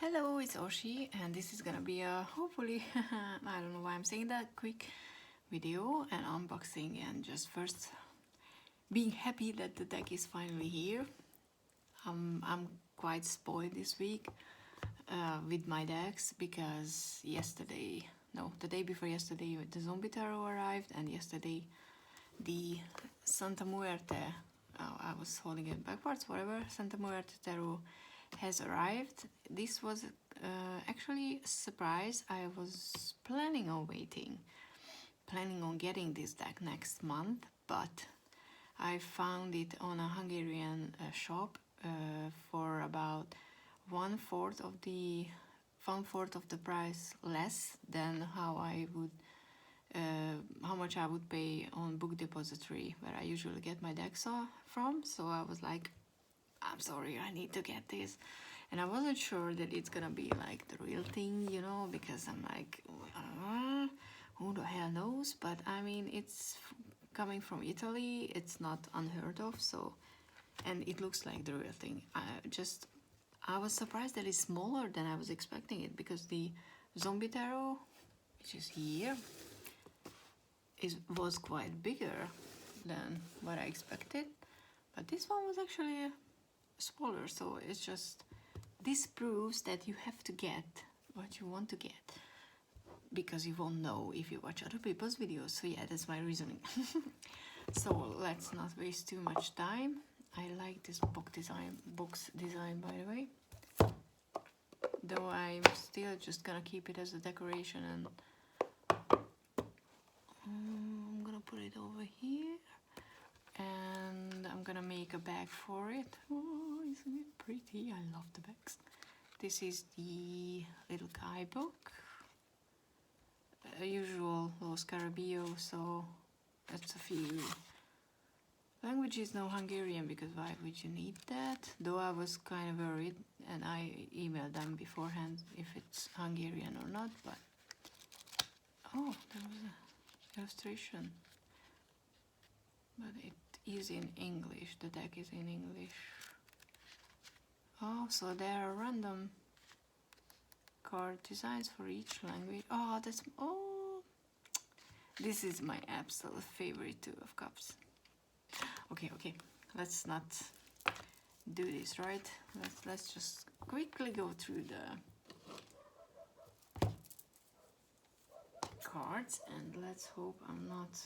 Hello, it's Oshi, and this is gonna be a hopefully I don't know why I'm saying that, quick video and unboxing, and just first being happy that the deck is finally here. I'm quite spoiled this week with my decks because the day before yesterday the Zombie Tarot arrived, and yesterday the Santa Muerte, I was holding it backwards, whatever, Santa Muerte Tarot has arrived. This was actually a surprise. I was planning on getting this deck next month, but I found it on a Hungarian shop for about one-fourth of the price less than how much I would pay on Book Depository, where I usually get my decks from. So I was like, I'm sorry, I need to get this. And I wasn't sure that it's gonna be like the real thing, you know, because I'm like, who the hell knows? But I mean, it's coming from Italy, it's not unheard of, so, and it looks like the real thing. I was surprised that it's smaller than I was expecting it, because the Zombie Tarot, which is here, was quite bigger than what I expected. But this one was actually smaller, so it's just, this proves that you have to get what you want to get, because you won't know if you watch other people's videos. So yeah, that's my reasoning. So let's not waste too much time. I like this box design, by the way, though I'm still just gonna keep it as a decoration, and I'm gonna put it over here, and I'm gonna make a bag for it. Oh, isn't it pretty? I love the bags. This is the little guidebook, usual Los Carabio, so that's a few languages, no Hungarian, because why would you need that? Though I was kind of worried, and I emailed them beforehand if it's Hungarian or not, but oh, there was an illustration, but it is in English. The deck is in English. Oh, so there are random card designs for each language. Oh, this is my absolute favorite Two of Cups. Okay, let's not do this, right? Let's just quickly go through the cards, and let's hope I'm not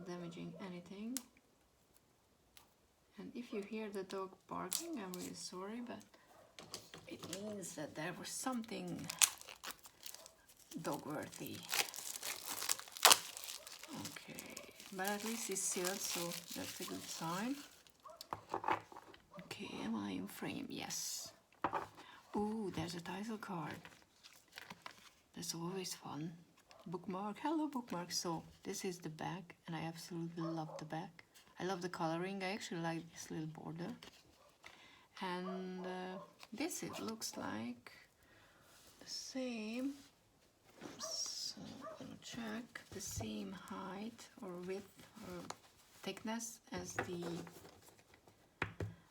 damaging anything. And if you hear the dog barking, I'm really sorry, but it means that there was something dog-worthy. Okay, but at least it's sealed, so that's a good sign. Okay, am I in frame? Yes. Ooh, there's a title card. That's always fun. Bookmark. Hello, bookmark. So this is the back, and I absolutely love the back. I love the coloring. I actually like this little border. And this, it looks like the same. So I'm gonna check the same height or width or thickness as the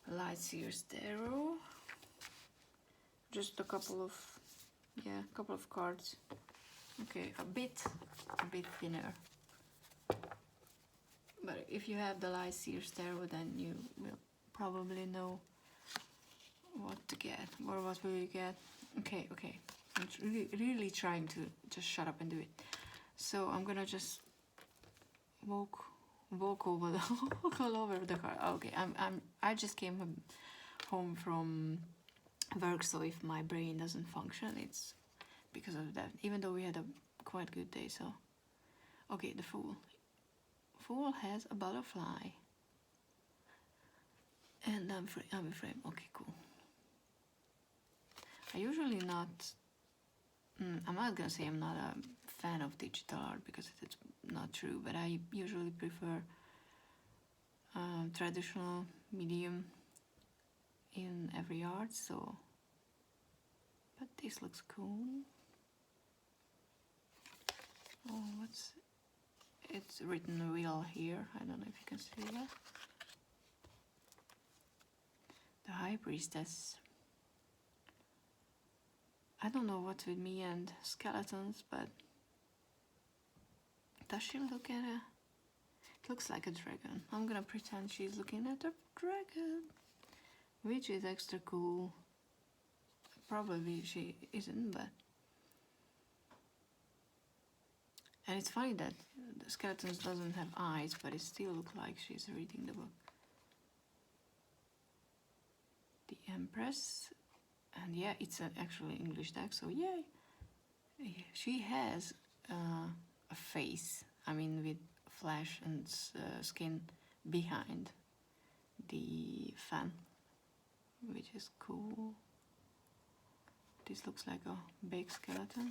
Light Seer Tarot. Just a couple of cards. Okay, a bit thinner. But if you have the Light Seer Tarot, then you will probably know what to get, or what will you get. Okay, I'm really trying to just shut up and do it. So I'm gonna just walk over all over the car. Okay, I just came home from work, so if my brain doesn't function, it's because of that, even though we had a quite good day. So okay, the Fool has a butterfly, and I'm in frame. Okay, cool. I usually not, I'm not gonna say I'm not a fan of digital art, because it's not true, but I usually prefer traditional medium in every art. So, but this looks cool. Oh, it's written real here. I don't know if you can see that. The High Priestess. I don't know what's with me and skeletons, but does she look at a... It looks like a dragon. I'm gonna pretend she's looking at a dragon, which is extra cool. Probably she isn't, but... And it's funny that the skeletons doesn't have eyes, but it still looks like she's reading the book. The Empress, and yeah, it's an actually English deck, so yay! She has a face, I mean with flesh and skin behind the fan, which is cool. This looks like a big skeleton.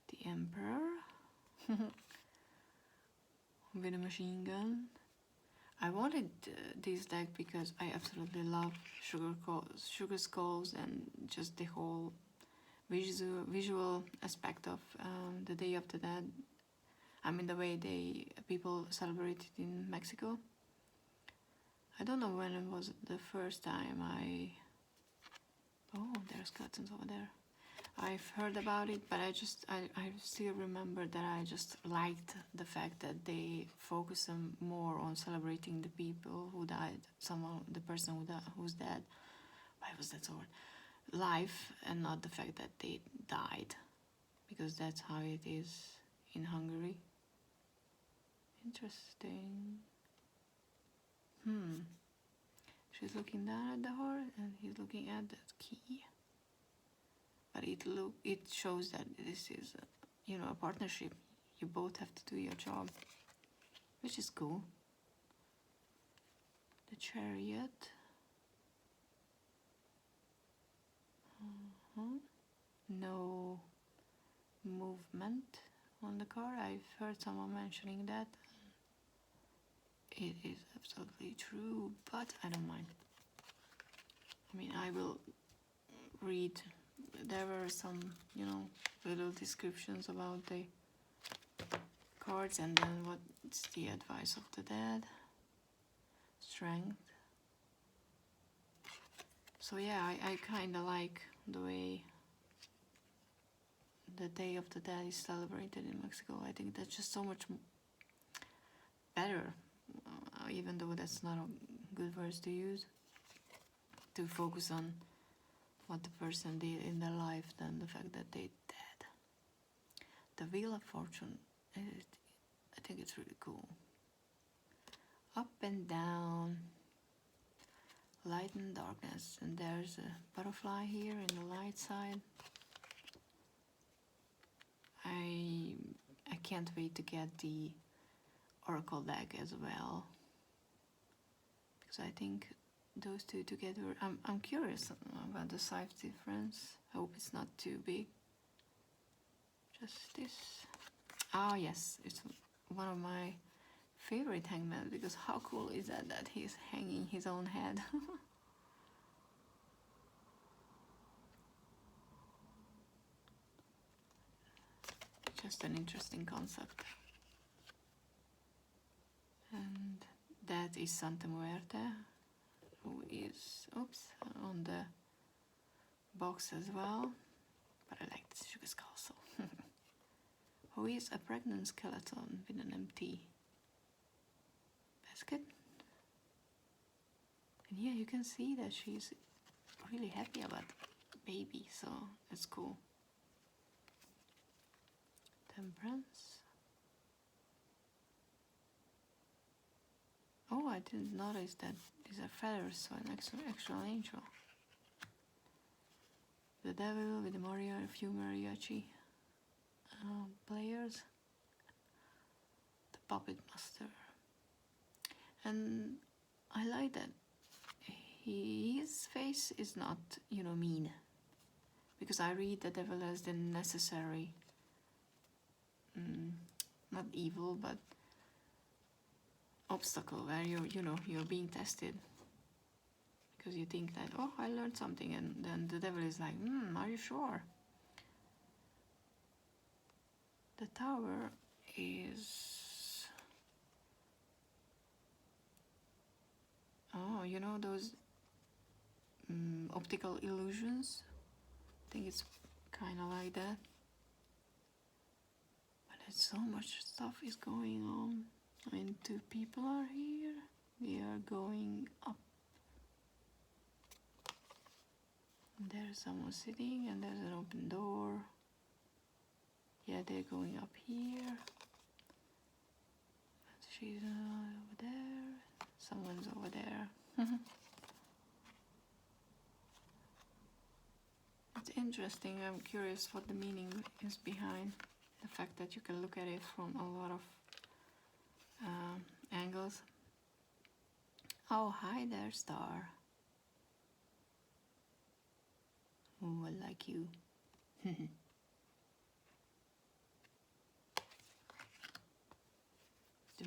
The Emperor with a machine gun. I wanted this deck because I absolutely love sugar skulls and just the whole visual aspect of the Day of the Dead. I mean the way people celebrate it in Mexico. I don't know when it was the first time oh, there's skeletons over there. I've heard about it, but I still remember that I just liked the fact that they focus more on celebrating the people who died, the person who's dead. Why was that so hard? Life, and not the fact that they died, because that's how it is in Hungary. Interesting. She's looking down at the horse, and he's looking at that key. But it shows that this is a partnership. You both have to do your job, which is cool. The Chariot. No movement on the car. I've heard someone mentioning that. It is absolutely true, but I don't mind. I mean, I will read. There were some, little descriptions about the cards, and then what's the advice of the dead. Strength. So yeah, I kind of like the way the Day of the Dead is celebrated in Mexico. I think that's just so much better, even though that's not a good word to use, to focus on what the person did in their life than the fact that they dead. The Wheel of Fortune, I think it's really cool. Up and down, light and darkness, and there's a butterfly here in the light side. I can't wait to get the Oracle deck as well, because I think those two together, I'm curious about the size difference. I hope it's not too big. Just this. Oh yes, it's one of my favorite hangman, because how cool is that he's hanging his own head. Just an interesting concept. And that is Santa Muerte, who is, on the box as well, but I like this sugar skull, so. Who is a pregnant skeleton with an empty basket. And here you can see that she's really happy about the baby, so that's cool. Temperance. Oh, I didn't notice that these are feathers, so an actual angel. The Devil with a few mariachi players. The Puppet Master. And I like that his face is not, mean. Because I read the devil as the necessary, not evil, but obstacle where you're being tested. Because you think that, oh, I learned something, and then the devil is like, are you sure? The Tower is, oh, those optical illusions. I think it's kind of like that. But there's so much stuff is going on. I mean, 2 people are here. They are going up. There's someone sitting and there's an open door. Yeah, they're going up here. She's over there. Someone's over there. It's interesting. I'm curious what the meaning is behind the fact that you can look at it from a lot of angles. Oh, hi there, Star. Oh, I like you. The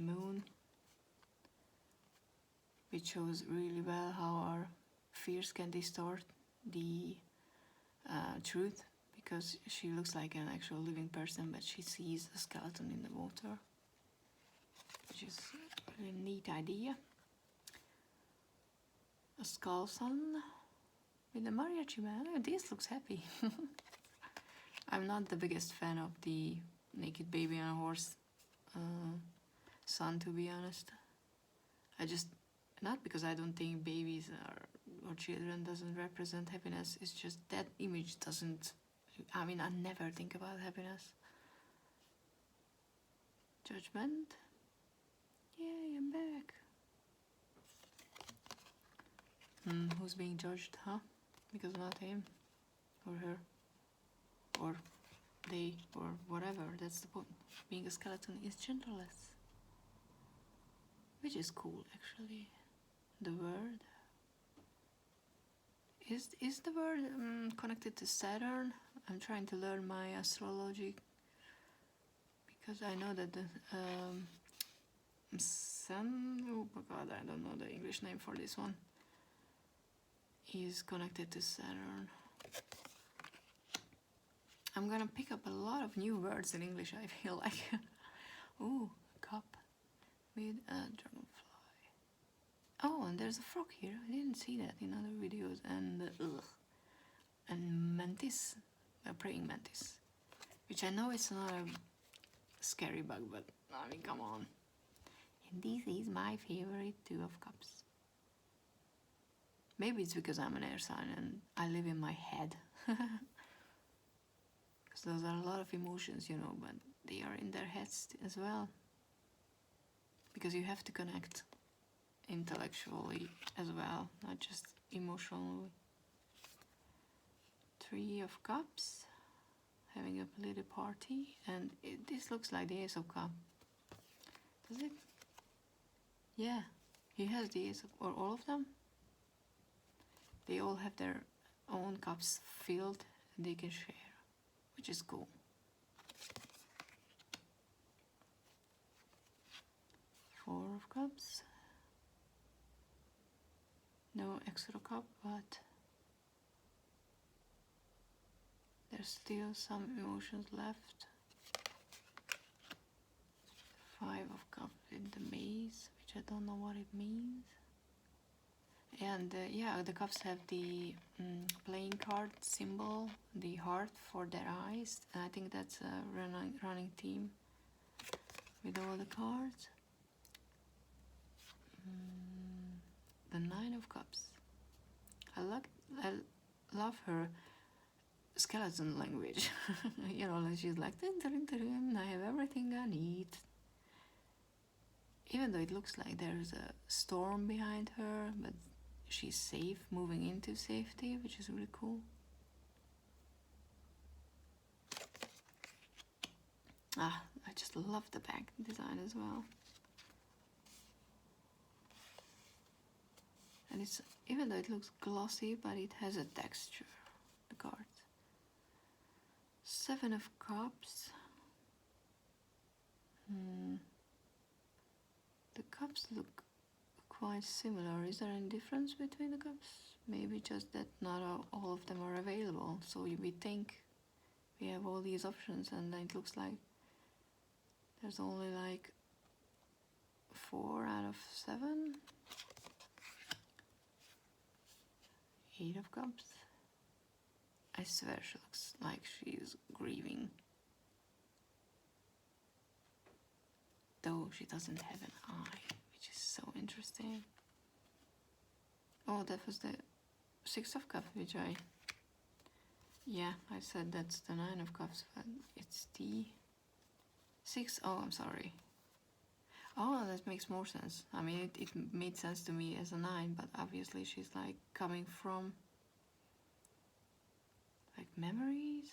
moon, which shows really well how our fears can distort the truth, because she looks like an actual living person, but she sees a skeleton in the water, which is a really neat idea. A skull sun with a mariachi man. Oh, this looks happy. I'm not the biggest fan of the naked baby on a horse sun, to be honest. I just, not because I don't think babies or children doesn't represent happiness, it's just that image doesn't, I mean, I never think about happiness. Judgment. Yay, I'm back. Who's being judged, huh? Because not him or her or they or whatever. That's the point. Being a skeleton is gentleless, which is cool actually. The word is the word connected to Saturn? I'm trying to learn my astrology because I know that the sun, oh my god, I don't know the English name for this one, is connected to Saturn. I'm gonna pick up a lot of new words in English, I feel like. Ooh, a cup with a dragonfly. Oh, and there's a frog here. I didn't see that in other videos. And mantis, a praying mantis, which I know it's not a scary bug, but I mean, come on. And this is my favorite 2 of cups. Maybe it's because I'm an air sign and I live in my head. Because those are a lot of emotions, you know, but they are in their heads as well. Because you have to connect intellectually as well, not just emotionally. 3 of Cups, having a little party, and this looks like the Ace of Cups. Does it? Yeah, he has the Ace of, or all of them. They all have their own cups filled and they can share, which is cool. 4 of Cups. No extra cup, but there's still some emotions left. 5 of Cups in the maze, which I don't know what it means. And yeah, the cups have the playing card symbol, the heart for their eyes, and I think that's a running theme with all the cards. The 9 of Cups. I love her skeleton language. You know, she's like, dun, dun, dun, dun, I have everything I need. Even though it looks like there's a storm behind her, but she's safe, moving into safety, which is really cool. Ah, I just love the back design as well. And it's, even though it looks glossy, but it has a texture, the cards. 7 of Cups. The cups look quite similar. Is there any difference between the cups? Maybe just that not all of them are available. So we think we have all these options, and then it looks like there's only like 4 out of 7. Eight of Cups. I swear she looks like she's grieving. Though she doesn't have an eye, which is so interesting. Oh, that was the Six of Cups, which yeah, I said that's the Nine of Cups, but it's the Six. Oh, I'm sorry. Oh, that makes more sense. I mean, it made sense to me as a 9, but obviously she's like coming from like memories.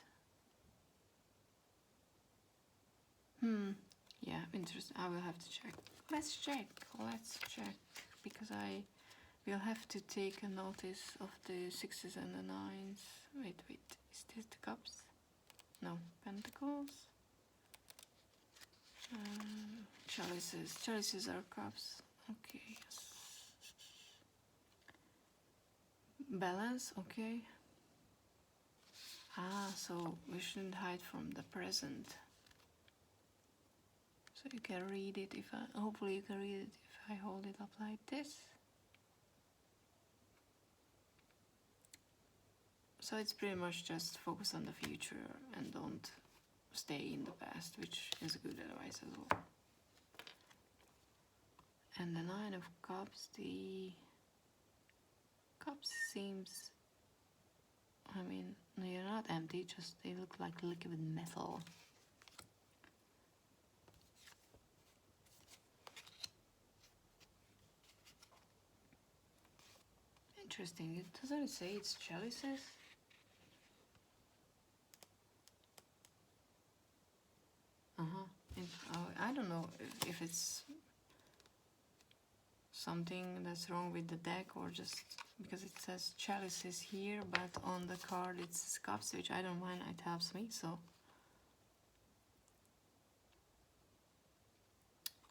Yeah, interesting. I will have to check. Let's check. Because I will have to take a notice of the 6s and the 9s. Wait, is this the Cups? No, Pentacles. Chalices. Chalices are Cups. Okay, yes. Balance, okay. Ah, so we shouldn't hide from the present. So you can read it if hopefully you can read it if I hold it up like this. So it's pretty much just focus on the future and don't stay in the past, which is good advice as well. And the Nine of Cups, the Cups seems, I mean, they're not empty, just they look like liquid metal. Interesting. Doesn't it say it's chalices? I don't know if it's something that's wrong with the deck or just because it says chalices here, but on the card it's cups, which I don't mind, it helps me. So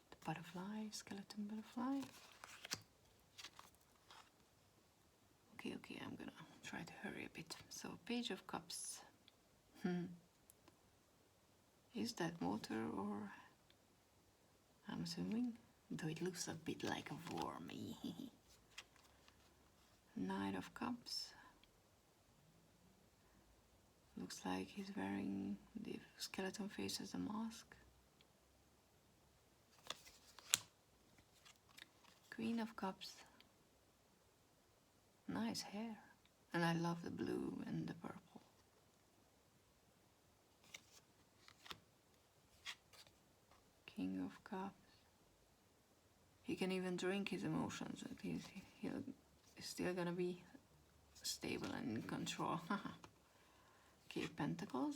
the butterfly, skeleton butterfly. Okay, I'm gonna try to hurry a bit. So Page of Cups. Is that water or I'm assuming? Though it looks a bit like a worm. Knight of Cups. Looks like he's wearing the skeleton face as a mask. Queen of Cups. Nice hair. And I love the blue and the purple. King of Cups. He can even drink his emotions. He's still gonna be stable and in control. Okay, Pentacles.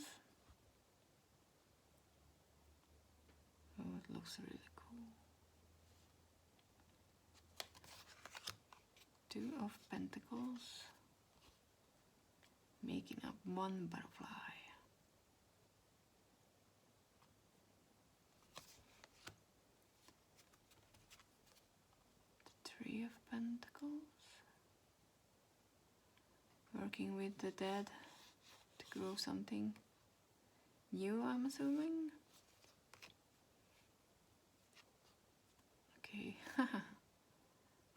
Oh, it looks really cool. Two of Pentacles. Making up one butterfly. Three of Pentacles. Working with the dead to grow something new, I'm assuming. Okay.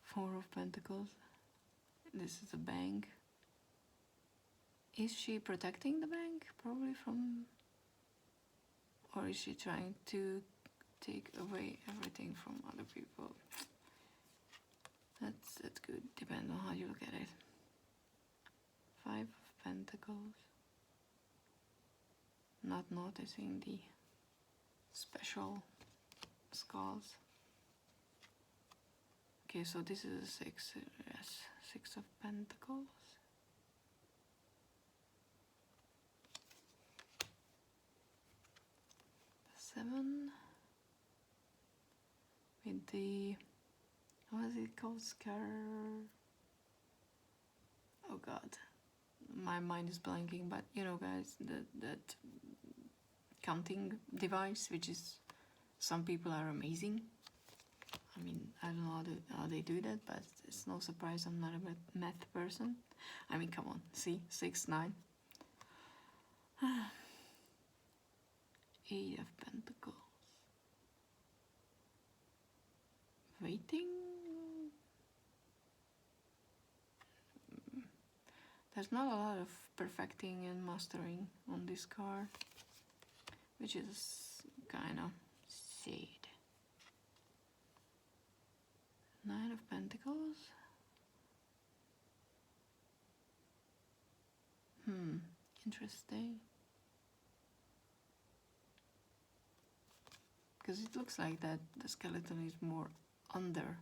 Four of Pentacles. This is a bank. Is she protecting the bank? Probably from... Or is she trying to take away everything from other people? That's good, depends on how you look at it. Five of Pentacles. Not noticing the special skulls. Okay, so this is a 6, yes, 6 of Pentacles. The 7 with the, what is it called, oh god, my mind is blanking, but you know guys, that counting device, which is, some people are amazing. I mean, I don't know how they do that, but it's no surprise I'm not a math person. I mean, come on, see, 6, 9. 8 of Pentacles. Waiting. There's not a lot of perfecting and mastering on this card, which is kind of sad. Nine of Pentacles. Interesting. Because it looks like that the skeleton is more under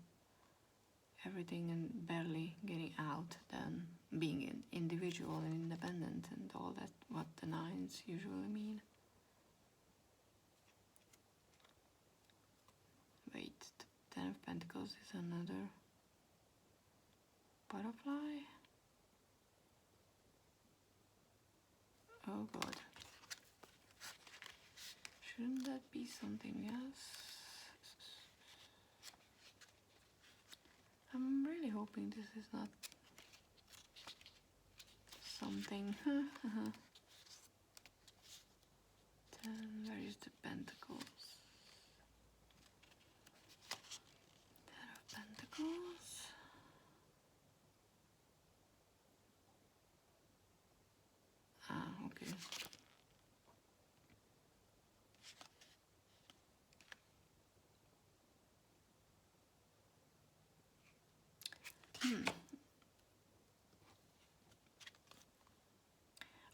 everything and barely getting out than being an individual and independent and all that, what the nines usually mean. Wait, the Ten of Pentacles is another butterfly? Oh god. Shouldn't that be something else? I'm really hoping this is not something. Then where is the Pentacles? Ten of Pentacles. Ah, okay.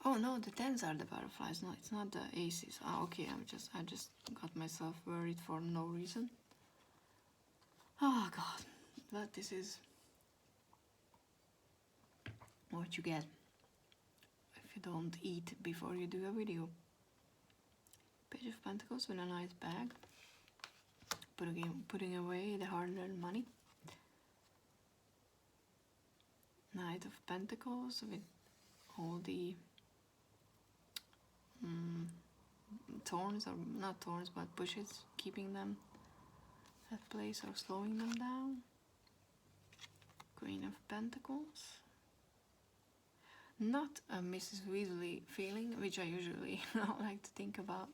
Oh no, the tens are the butterflies. No, it's not the aces. Ah, okay. I just got myself worried for no reason. Oh god, but this is what you get if you don't eat before you do a video. Page of Pentacles with a nice bag, putting away the hard-earned money. Knight of Pentacles with all the thorns, or not thorns but bushes, keeping them at place or slowing them down. Queen of Pentacles. Not a Mrs. Weasley feeling, which I usually don't like to think about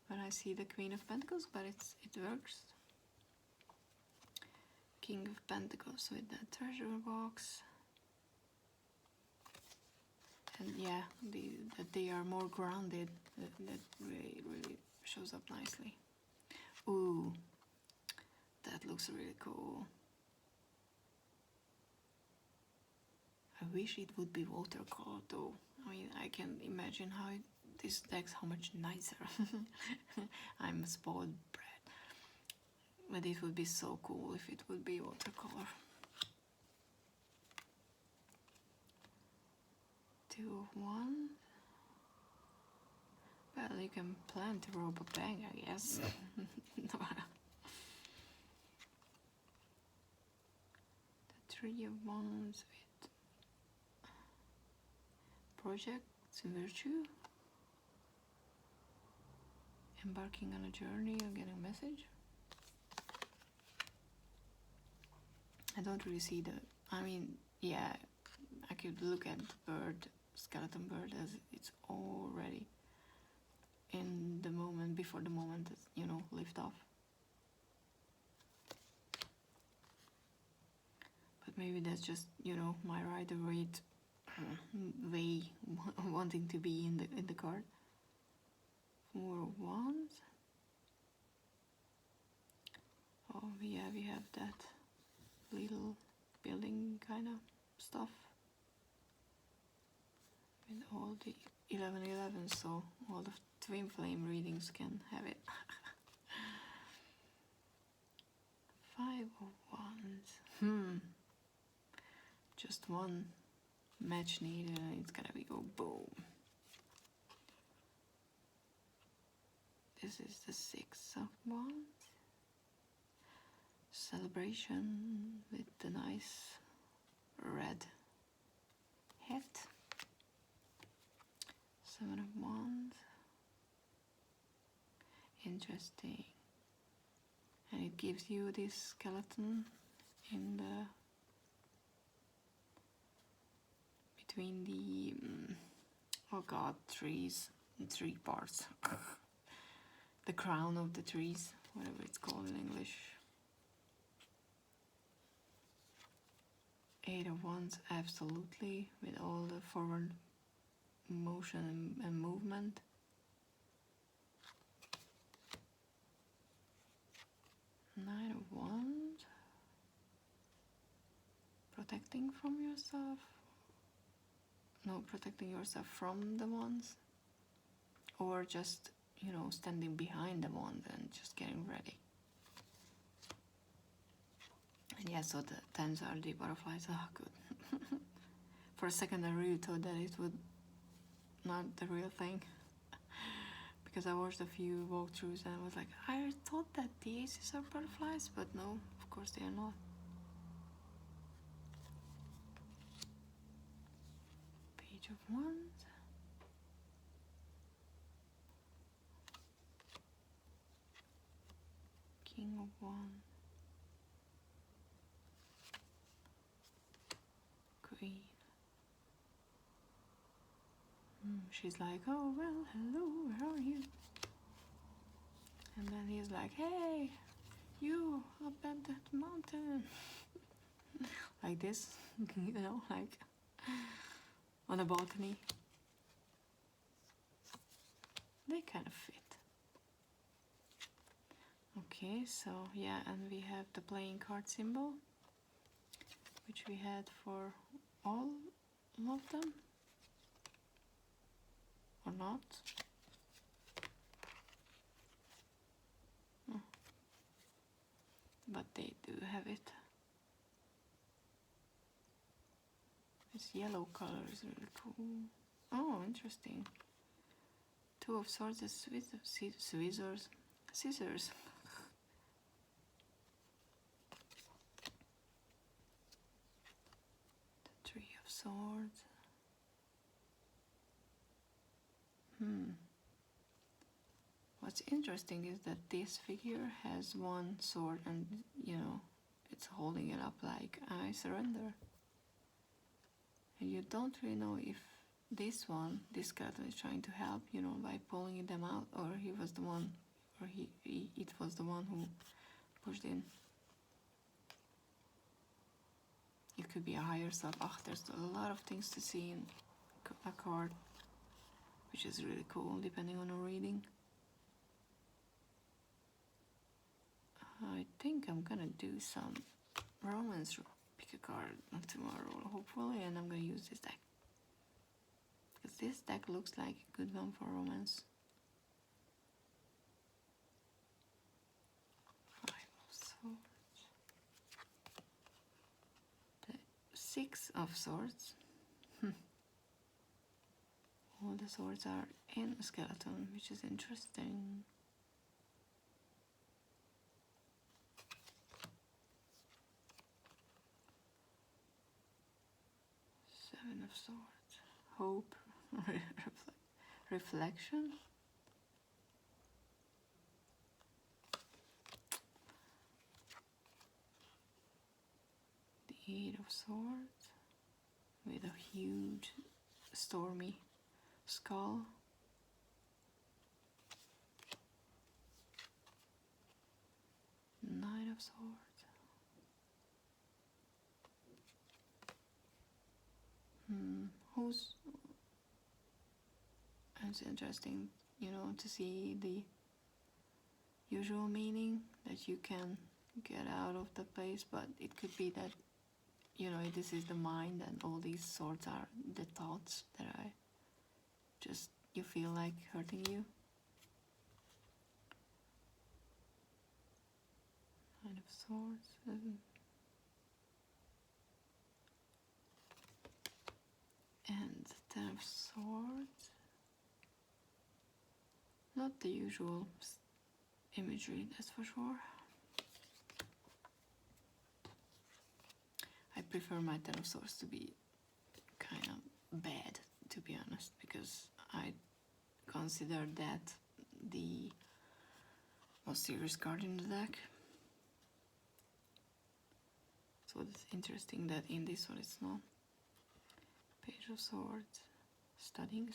when I see the Queen of Pentacles, but it works. King of Pentacles with the treasure box. And yeah, that they are more grounded, that really shows up nicely. Ooh, that looks really cool. I wish it would be watercolor though. I mean, I can imagine how this deck's how much nicer. I'm a spoiled brat. But it would be so cool if it would be watercolor. Two of Wands. Well, you can plan to rob a bank, I guess. The Three of Wands with projects, virtue. Embarking on a journey or getting a message. I don't really see the, I mean, yeah, I could look at the bird, skeleton bird, as it's already in the moment, before the moment that, you know, lift off. But maybe that's just, you know, my Rider-Waite way wanting to be in the card. Four of Wands. Oh yeah, we have that little building kind of stuff with all the 1111, so all the twin flame readings can have it. Five of Wands. Just one match needed and it's gonna be go boom. This is the Six of Wands. Celebration with the nice red hat. Seven of Wands. Interesting. And it gives you this skeleton in the between the oh god, trees, three parts. The crown of the trees, whatever it's called in English. Eight of of Wands, absolutely, with all the forward motion and movement. Knight of Wands, protecting from yourself. No, protecting yourself from the wands, or just, you know, standing behind the wand and just getting ready. And yeah, so the tens are the butterflies. Oh, good. For a second I really thought that it would not the real thing, because I watched a few walkthroughs and I was like, I thought that the aces are butterflies, but no, of course they are not. Page of Wands. King of Wands. Queen. She's like, oh, well, hello, where are you? And then he's like, hey, you up at that mountain. Like this, you know, like on a balcony. They kind of fit. Okay, so yeah, and we have the playing card symbol, which we had for all of them. Or not. Oh. But they do have it. This yellow color is really cool. Oh, interesting. Two of Swords is scissors. Scissors. The Three of Swords. What's interesting is that this figure has one sword and, you know, it's holding it up like, I surrender. And you don't really know if this skeleton is trying to help, you know, by pulling them out, or he was the one, or it was the one who pushed in. It could be a higher self. There's a lot of things to see in a card, which is really cool, depending on the reading. I think I'm gonna do some romance, pick a card tomorrow, hopefully, and I'm gonna use this deck. Because this deck looks like a good one for romance. Five of Swords. The Six of Swords. All the swords are in a skeleton, which is interesting. Seven of Swords. Hope. Reflection. The Eight of Swords. With a huge, stormy skull. Nine of Swords. It's interesting, you know, to see the usual meaning that you can get out of the place, but it could be that, you know, this is the mind and all these swords are the thoughts that you feel like hurting you. Nine of Swords. And Ten of Swords. Not the usual imagery, that's for sure. I prefer my Ten of Swords to be kind of bad, to be honest, because I consider that the most serious card in the deck. So it's interesting that in this one it's not. Page of Swords. Studying.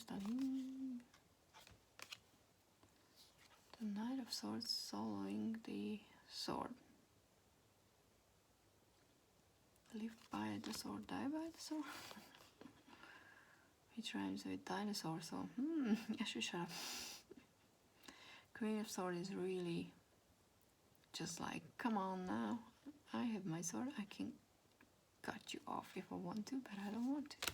The Knight of Swords soloing the sword. Live by the sword, die by the sword. Which rhymes with dinosaur, so I should shut up. Queen of Swords is really just like, come on now, I have my sword, I can cut you off if I want to, but I don't want to.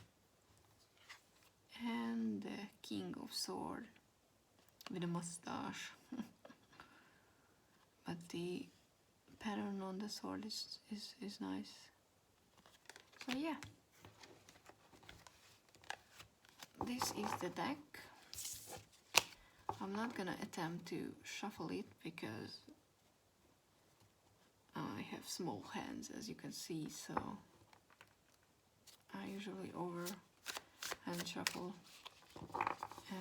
And the King of Swords with a mustache. But the pattern on the sword is nice. So yeah, this is the deck. I'm not gonna attempt to shuffle it because I have small hands, as you can see, so I usually over hand shuffle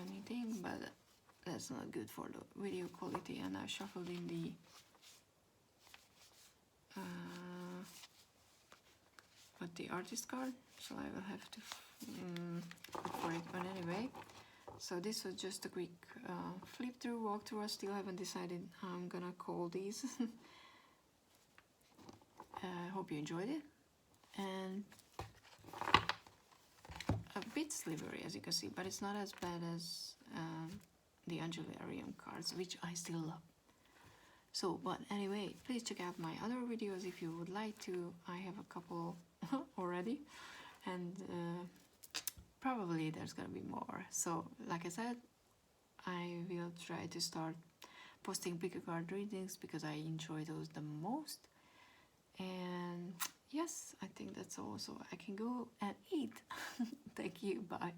anything, but that's not good for the video quality. And I shuffled in the the artist card, so I will have to look for it. But anyway, so this was just a quick flip through, walk through. I still haven't decided how I'm gonna call these. Hope you enjoyed it, and a bit slivery, as you can see, but it's not as bad as the Angelarium cards, which I still love. So, but anyway, please check out my other videos if you would like to. I have a couple already, and probably there's gonna be more. So, like I said, I will try to start posting pick a card readings because I enjoy those the most. And yes, I think that's all. So I can go and eat. Thank you. Bye.